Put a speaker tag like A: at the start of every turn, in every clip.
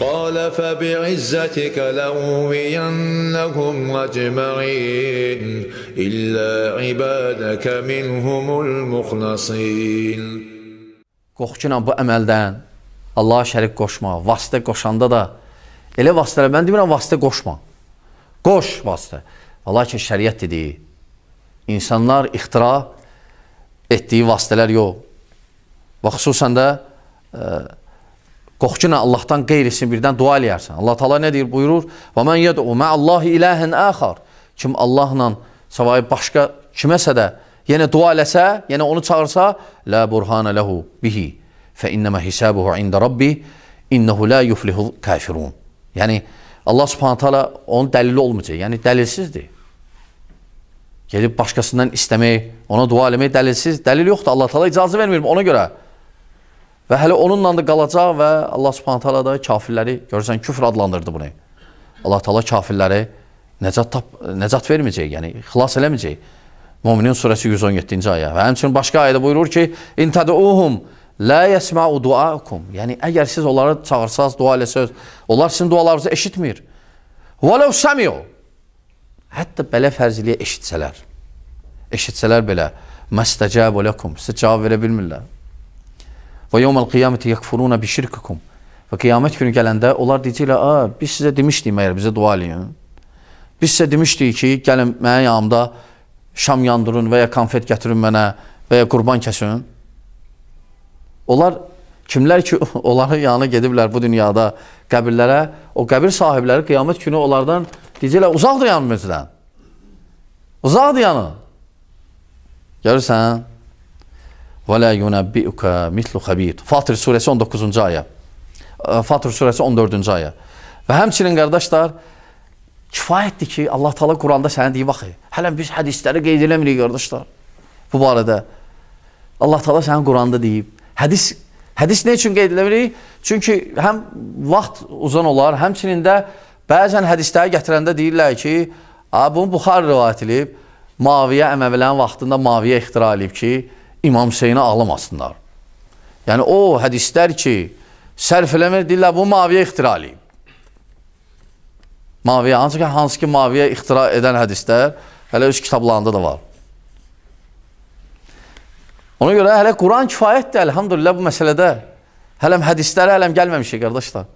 A: قال فبعزتك لأغوينهم أجمعين إلا عبادك منهم المخلصين.
B: Qorxunan bu əməldən Allaha şərik qoşma, vasitə qoşanda da elə vasitələr, mən demirəm vasitə qoşma. Qoş vasitə. Lakin şəriət dediyi, insanlar ixtira etdiyi vasitələr yox. Və xüsusən də qorxunan Allahdan qeyrisini birdən dua eləyərsən. Allah Taala nə deyir? Buyurur: "Və men yed'u ma'allahi ilahen axar." Kim Allahla savayı başqa kiməsə də yenə dua eləsə, yenə onu çağırsa, la burhana lahu bihi fe innema hisabuhu inde rabbi innehu la yuflihul kafirun. Yəni Allah Subhanahu taala onun dəlili olmayacaq. Yəni dəlilsizdir. Gedib başqasından istəmək, ona dua eləmək dəlilsiz. Dəlil yoxdur. Allah Taala icazə vermir ona görə. Və hələ onunla da qalacaq və Allah Subhanahu taala da kafirləri görürsən küfr adlandırdı bunu. Allah Taala kafirləri nəcat verməyəcək, yəni xilas eləməyəcək. Müminin surəsi 117-ci ayə. Və həmçinin başqa ayədə buyurur ki: "İn tad'uhum la yesma'u du'aakum." Yəni əgər siz onları çağırsaz, dua eləsəz, onlar sizin dualarınızı eşitmir. "Və law sami'u." Hətta belə fərziliyə eşitsələr belə, "Mastajabu lakum." Sizə cavab verə bilmirlər. "Və yawmal qiyamati yakfuruna bi şirkikum." Və qiyamət günü gələndə onlar deyəcəklər: "Biz sizə demişdik məyər bizə dua eləyin. Biz sizə demişdik ki, gəlin mənim yanımda şam yandırın və ya konfet gətirin mənə və ya qurban kəsin." Onlar kimlər ki, onların yanına gediblər bu dünyada qəbirlərə, o qəbir sahibləri qiyamət günü onlardan deyəcəklər: "Uzaqdır yanımızdan. Uzaqdır yanı." Görürsən? "Və la yunabbi'uka mislu xabir." Fatir surəsi 19-cu ayə. Fatir surəsi 14-cü ayə. Və həmçinin qardaşlar, kifayətdir ki, Allah Taala Quranda sənə deyir, baxı, hələn biz hədisləri qeyd eləmirik qardaşlar. Bu barədə Allah Taala sənin Quranda deyib. Hədis nə üçün qeyd eləmirik? Çünki həm vaxt uzun olar, həmçinin də bəzən hədisləri gətirəndə deyirlər ki, bunu Buxari rivayət edib, Muaviyə Əməvilərin vaxtında Muaviyə ixtira edib ki, İmam Hüseyni ağlamasınlar. Yəni o hədislər ki, sərf eləmir, deyirlər, bu Muaviyə ixtira edib. Muaviyə, hansı ki Muaviyə ixtira edən hədislər hələ öz kitablarında da var. Ona görə hələ Quran kifayətdir, elhamdülillah bu məsələdə. Hələm hədislərə hələm gəlməmişik, qardaşlar.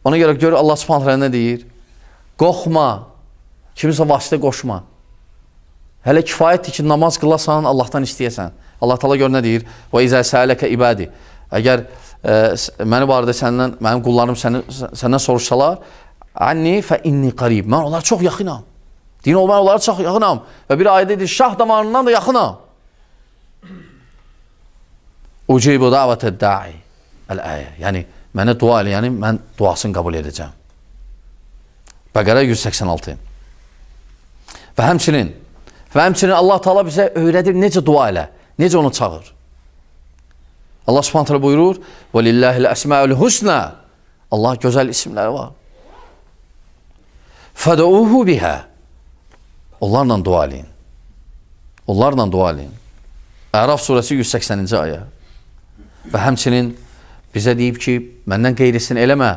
B: Ona görə gör Allah Subhanahu nə deyir? Qorxma, kimisə vasitə qoşma. Hələ kifayətdir ki, namaz qılasan, Allahdan istəyəsən. Allah Taala gör nə deyir? Və izə səələkə ibadi. Əgər məni barədə mənim qullarım səndən soruşsalar, anni fə inni qarib. Mən onlara çox yaxınam. Din olmayan onlara çox yaxınam. Və bir ayədə deyir, şah damarından da yaxınam. Ucibu davətə da'i. Əl-əyə. Yəni, mənə dua eləyəni, mən duasını qəbul edəcəm. Bəqərə 186. Və həmçinin Allah Taala bizə öyrədir necə dua elə, necə onu çağır. Allah Subhanahu taala buyurur: "Və lillahil əsmaul husna." Allah gözəl isimləri var. Fəd'uhu biha. Onlarla dua eləyin. Onlarla dua eləyin. Əraf surəsi 180-ci ayə. Və həmçinin bizə deyib ki, məndən qeyrisini eləmə.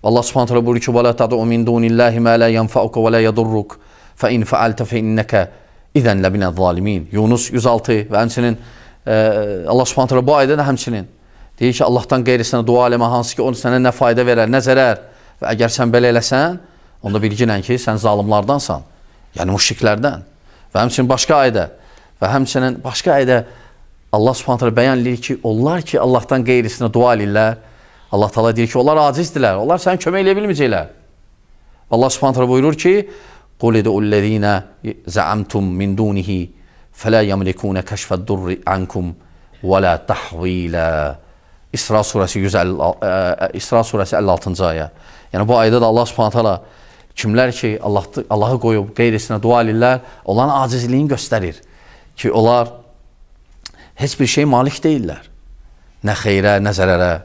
B: Allah Subhanahu taala buyurur ki: "Və la tad'u min dunillahi ma la yanfa'uka və la yadurruk, fa in fa'alta fa innaka idən ləminəz zalimin." Yunus 106 və həmçinin Allah Subhanahu taala bu ayədə də həmçinin deyir ki, Allahdan qeyrisinə dua eləmə, hansı ki, onu sənə nə fayda verər, nə zərər. Və əgər sən belə eləsən, onda bilginən ki, sən zalimlardansan, yəni müşriklərdən. Və həmçinin başqa ayədə Allah Subhanahu taala bəyan edir ki, onlar ki, Allahdan qeyrisinə dua eləyirlər, Allah Taala deyir ki, onlar acizdirlər, onlar sənə kömək eləyə bilməyəcəklər. Allah Subhanahu taala buyurur ki: "Qul id'ullezina za'amtum min dunihi fala yamlikuna kashfad-durri ankum və la tahwila." İsra surəsi 56-cı ayə. Yəni bu ayədə də Allah Subhanahu taala kimlər ki, Allahı qoyub qeyrisinə dua eləyirlər, onların acizliyini göstərir ki, onlar heç bir şey malik deyirlər. Nə xeyrə, nə zərərə.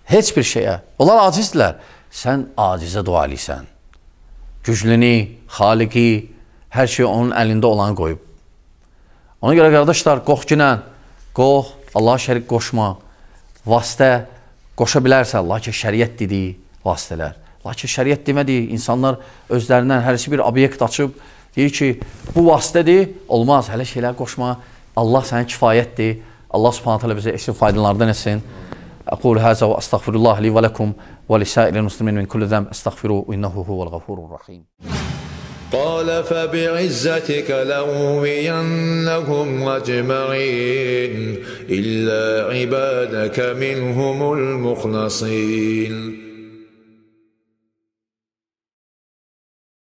B: Heç bir şeyə. Onlar acizdirlər. Sən acizə dua eləyirsən. Güclünü, xaliqi, hər şey onun əlində olanı qoyub. Ona görə qardaşlar, qorx Allaha şərik qoşma, vasitə qoşa bilərsən, lakin şəriət dediyi vasitələr. Lakin şəriət demədiyi, insanlar özlərindən hərisi bir obyekt açıb, deyir ki, bu vasitədir, olmaz, hələ şeylər qoşma, Allah sənə kifayətdir, Allah subhanət hələ bizə esin faydalardan etsin. Əqul həzə və əstəğfirullah li və ləkum və lisəilə müslimin min kulli zəm əstəğfiru innəhu huvəl ğafurur rəhim.
A: قال فبعزتك لأغوينهم أجمعين إلا عبادك منهم المخلصين